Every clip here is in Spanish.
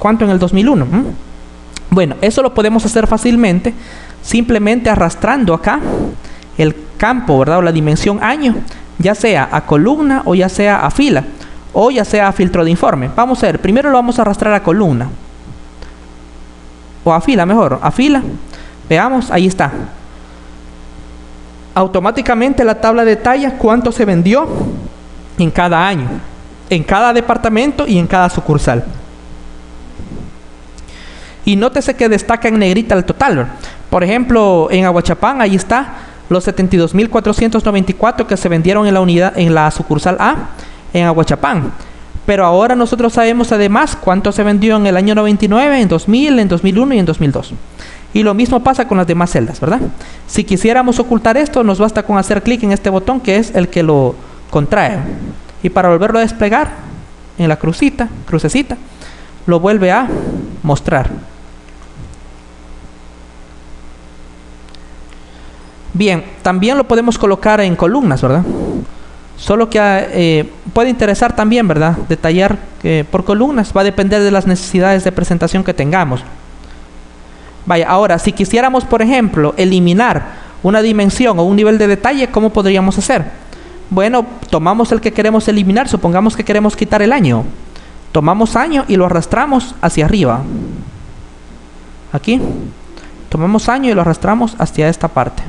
cuánto en el 2001. Bueno, eso lo podemos hacer fácilmente, simplemente arrastrando acá el campo, ¿verdad? O la dimensión año, ya sea a columna o ya sea a fila, o ya sea a filtro de informe. Vamos a ver, primero lo vamos a arrastrar a columna, o a fila mejor, a fila. Veamos, ahí está. Automáticamente la tabla detalla cuánto se vendió en cada año, en cada departamento y en cada sucursal. Y nótese que destaca en negrita el total. Por ejemplo, en Aguachapán, ahí está los 72.494 que se vendieron en la unidad, en la sucursal A, en Aguachapán. Pero ahora nosotros sabemos además cuánto se vendió en el año 99, en 2000, en 2001 y en 2002. Y lo mismo pasa con las demás celdas, ¿verdad? Si quisiéramos ocultar esto, nos basta con hacer clic en este botón que es el que lo contrae. Y para volverlo a desplegar, en la crucecita, lo vuelve a mostrar. Bien, también lo podemos colocar en columnas, ¿verdad? Solo que puede interesar también, ¿verdad? Detallar por columnas. Va a depender de las necesidades de presentación que tengamos. Vaya, ahora, si quisiéramos, por ejemplo, eliminar una dimensión o un nivel de detalle, ¿cómo podríamos hacer? Bueno, tomamos el que queremos eliminar. Supongamos que queremos quitar el año. Tomamos año y lo arrastramos hacia arriba. Aquí. Tomamos año y lo arrastramos hacia esta parte.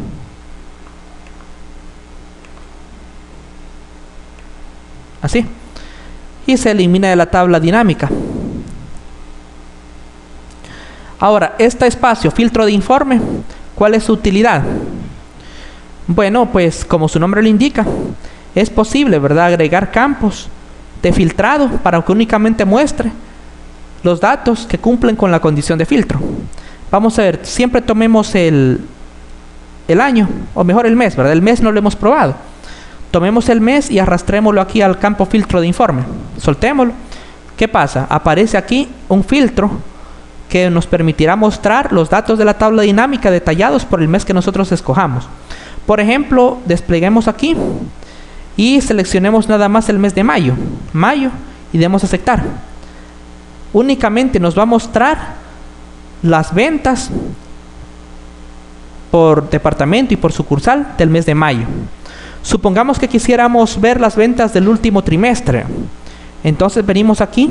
Así. Y se elimina de la tabla dinámica. Ahora, este espacio, filtro de informe, ¿cuál es su utilidad? Bueno, pues como su nombre lo indica, es posible, ¿verdad?, agregar campos de filtrado para que únicamente muestre los datos que cumplen con la condición de filtro. Vamos a ver, siempre tomemos el año, o mejor el mes, ¿verdad? El mes no lo hemos probado. Tomemos el mes y arrastrémoslo aquí al campo filtro de informe. Soltémoslo. ¿Qué pasa? Aparece aquí un filtro que nos permitirá mostrar los datos de la tabla dinámica detallados por el mes que nosotros escojamos. Por ejemplo, despleguemos aquí y seleccionemos nada más el mes de mayo. Y demos a aceptar. Únicamente nos va a mostrar las ventas por departamento y por sucursal del mes de mayo. Supongamos que quisiéramos ver las ventas del último trimestre. Entonces venimos aquí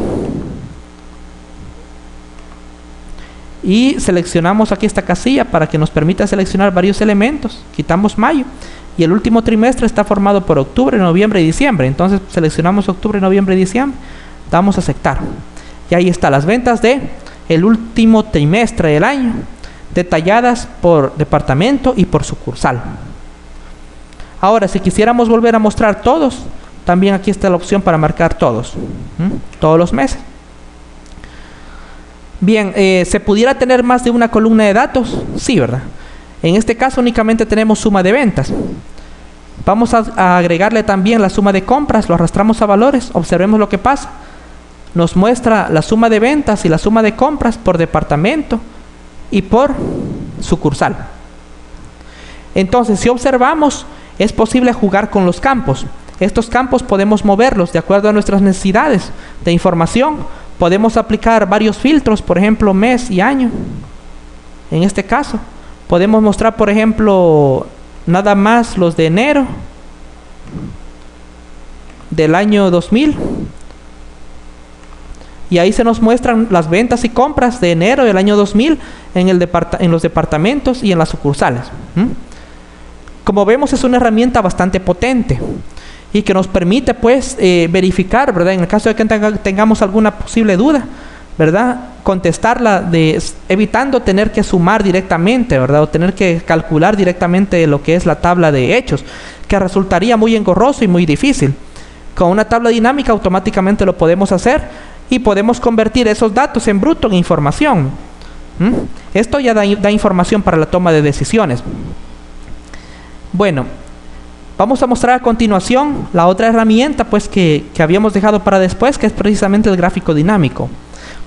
y seleccionamos aquí esta casilla para que nos permita seleccionar varios elementos. Quitamos mayo y el último trimestre está formado por octubre, noviembre y diciembre. Entonces seleccionamos octubre, noviembre y diciembre. Damos a aceptar. Y ahí está las ventas de el último trimestre del año, detalladas por departamento y por sucursal. Ahora, si quisiéramos volver a mostrar todos, también aquí está la opción para marcar todos, todos los meses. Bien, ¿se pudiera tener más de una columna de datos? Sí, ¿verdad? En este caso únicamente tenemos suma de ventas. Vamos a agregarle también la suma de compras, lo arrastramos a valores, observemos lo que pasa. Nos muestra la suma de ventas y la suma de compras por departamento y por sucursal. Entonces, si observamos, es posible jugar con los campos. Estos campos podemos moverlos de acuerdo a nuestras necesidades de información. Podemos aplicar varios filtros, por ejemplo, mes y año. En este caso, podemos mostrar, por ejemplo, nada más los de enero del año 2000. Y ahí se nos muestran las ventas y compras de enero del año 2000 en los departamentos y en las sucursales. Como vemos, es una herramienta bastante potente y que nos permite, pues, verificar, ¿verdad? En el caso de que tengamos alguna posible duda, ¿verdad?, contestarla evitando tener que sumar directamente, ¿verdad?, o tener que calcular directamente lo que es la tabla de hechos, que resultaría muy engorroso y muy difícil. Con una tabla dinámica automáticamente lo podemos hacer y podemos convertir esos datos en bruto, en información. Esto ya da información para la toma de decisiones. Bueno, vamos a mostrar a continuación la otra herramienta, pues, que habíamos dejado para después, que es precisamente el gráfico dinámico.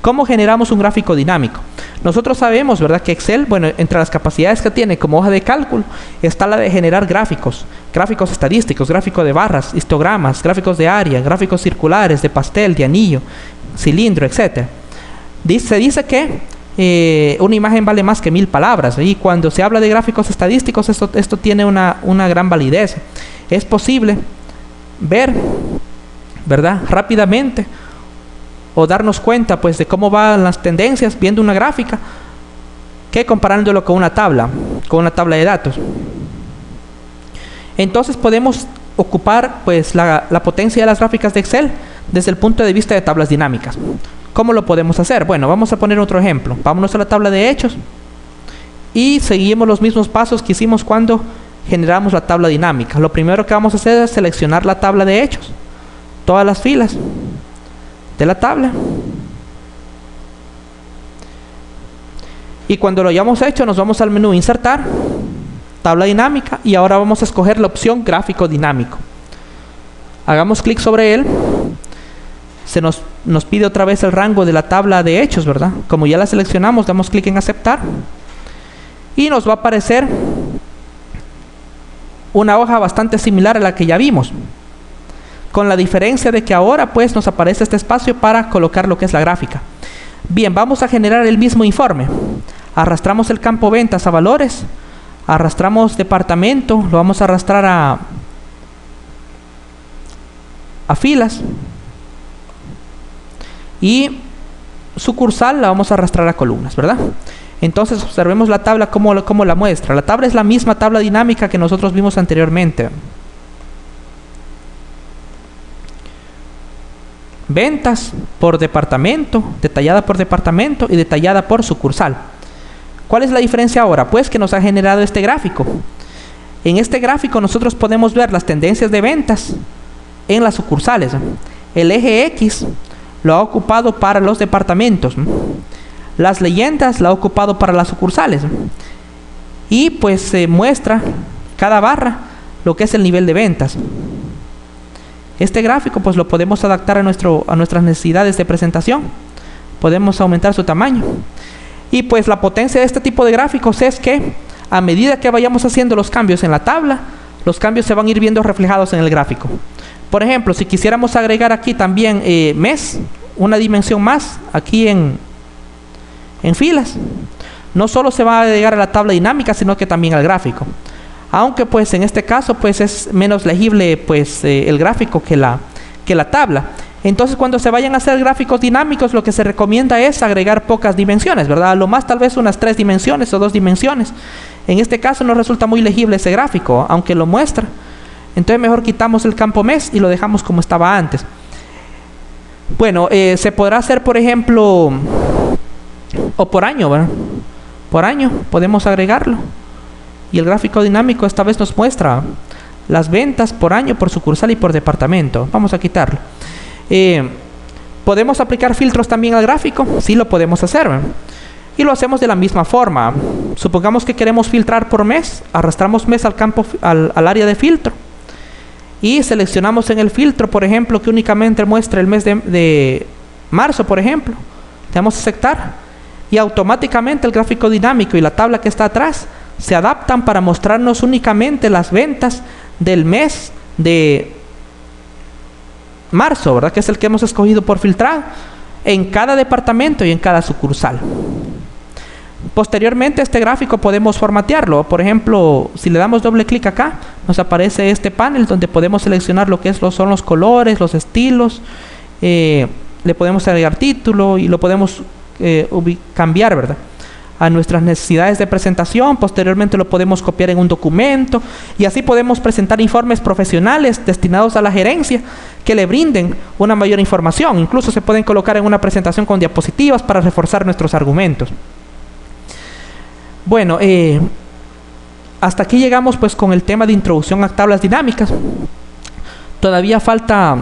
¿Cómo generamos un gráfico dinámico? Nosotros sabemos, ¿verdad?, que Excel, bueno, entre las capacidades que tiene como hoja de cálculo está la de generar gráficos estadísticos, gráficos de barras, histogramas, gráficos de área, gráficos circulares, de pastel, de anillo, cilindro, etc. Se dice que una imagen vale más que 1000 palabras. Y cuando se habla de gráficos estadísticos, esto tiene una gran validez. Es posible ver, ¿verdad?, rápidamente, o darnos cuenta pues de cómo van las tendencias viendo una gráfica, que comparándolo con una tabla de datos. Entonces podemos ocupar pues la potencia de las gráficas de Excel desde el punto de vista de tablas dinámicas. ¿Cómo lo podemos hacer? Bueno, vamos a poner otro ejemplo. Vámonos a la tabla de hechos y seguimos los mismos pasos que hicimos cuando generamos la tabla dinámica. Lo primero que vamos a hacer es seleccionar la tabla de hechos, todas las filas de la tabla, y cuando lo hayamos hecho nos vamos al menú insertar, tabla dinámica, y ahora vamos a escoger la opción gráfico dinámico. Hagamos clic sobre él. Nos pide otra vez el rango de la tabla de hechos, ¿verdad? Como ya la seleccionamos, damos clic en aceptar y nos va a aparecer una hoja bastante similar a la que ya vimos, con la diferencia de que ahora pues nos aparece este espacio para colocar lo que es la gráfica. Bien, vamos a generar el mismo informe. Arrastramos el campo ventas a valores, arrastramos departamento, lo vamos a arrastrar a filas, y sucursal la vamos a arrastrar a columnas, ¿verdad? Entonces observemos la tabla como la muestra. La tabla es la misma tabla dinámica que nosotros vimos anteriormente. Ventas por departamento, detallada por departamento y detallada por sucursal. ¿Cuál es la diferencia ahora? Pues que nos ha generado este gráfico. En este gráfico nosotros podemos ver las tendencias de ventas en las sucursales. El eje X lo ha ocupado para los departamentos. Las leyendas la ha ocupado para las sucursales. Y pues se muestra cada barra lo que es el nivel de ventas. Este gráfico pues lo podemos adaptar a nuestras necesidades de presentación. Podemos aumentar su tamaño. Y pues la potencia de este tipo de gráficos es que a medida que vayamos haciendo los cambios en la tabla, los cambios se van a ir viendo reflejados en el gráfico. Por ejemplo, si quisiéramos agregar aquí también mes, una dimensión más aquí en filas, no solo se va a agregar a la tabla dinámica, sino que también al gráfico. Aunque pues en este caso pues es menos legible pues el gráfico que la tabla. Entonces cuando se vayan a hacer gráficos dinámicos, lo que se recomienda es agregar pocas dimensiones, ¿verdad? A lo más tal vez unas 3 dimensiones o 2 dimensiones. En este caso no resulta muy legible ese gráfico, aunque lo muestra. Entonces mejor quitamos el campo mes y lo dejamos como estaba antes. Bueno, se podrá hacer, por ejemplo, o por año, ¿verdad? Por año podemos agregarlo. Y el gráfico dinámico esta vez nos muestra las ventas por año, por sucursal y por departamento. Vamos a quitarlo. ¿Podemos aplicar filtros también al gráfico? Sí, lo podemos hacer, ¿verdad? Y lo hacemos de la misma forma. Supongamos que queremos filtrar por mes. Arrastramos mes al campo, al área de filtro. Y seleccionamos en el filtro, por ejemplo, que únicamente muestre el mes de marzo, por ejemplo. Le damos a aceptar. Y automáticamente el gráfico dinámico y la tabla que está atrás se adaptan para mostrarnos únicamente las ventas del mes de marzo, ¿verdad? Que es el que hemos escogido por filtrado, en cada departamento y en cada sucursal. Posteriormente este gráfico podemos formatearlo. Por ejemplo, si le damos doble clic acá, nos aparece este panel donde podemos seleccionar lo que son los colores, los estilos, le podemos agregar título y lo podemos cambiar, ¿verdad?, a nuestras necesidades de presentación. Posteriormente lo podemos copiar en un documento y así podemos presentar informes profesionales destinados a la gerencia que le brinden una mayor información. Incluso se pueden colocar en una presentación con diapositivas para reforzar nuestros argumentos. Bueno, hasta aquí llegamos pues con el tema de introducción a tablas dinámicas. Todavía falta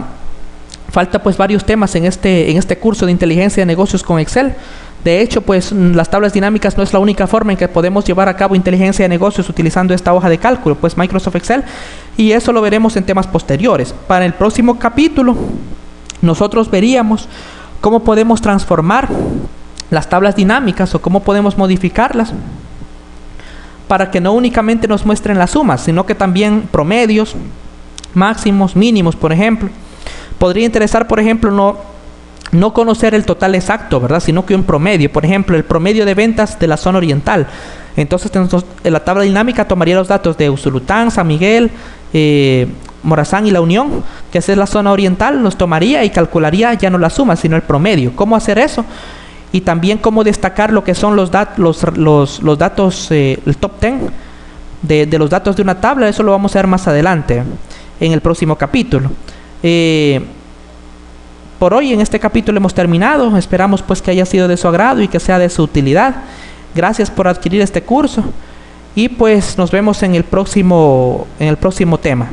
pues varios temas en este curso de inteligencia de negocios con Excel. De hecho, pues las tablas dinámicas no es la única forma en que podemos llevar a cabo inteligencia de negocios utilizando esta hoja de cálculo, pues Microsoft Excel, y eso lo veremos en temas posteriores. Para el próximo capítulo, nosotros veríamos cómo podemos transformar las tablas dinámicas o cómo podemos modificarlas para que no únicamente nos muestren las sumas, sino que también promedios, máximos, mínimos, por ejemplo. Podría interesar, por ejemplo, no conocer el total exacto, ¿verdad? Sino que un promedio. Por ejemplo, el promedio de ventas de la zona oriental. Entonces, en la tabla dinámica tomaría los datos de Usulután, San Miguel, Morazán y La Unión, que esa es la zona oriental, los tomaría y calcularía ya no la suma, sino el promedio. ¿Cómo hacer eso? Y también cómo destacar lo que son los datos, el top 10 de los datos de una tabla. Eso lo vamos a ver más adelante, en el próximo capítulo. Por hoy en este capítulo hemos terminado. Esperamos pues que haya sido de su agrado y que sea de su utilidad. Gracias por adquirir este curso y pues nos vemos en el próximo tema.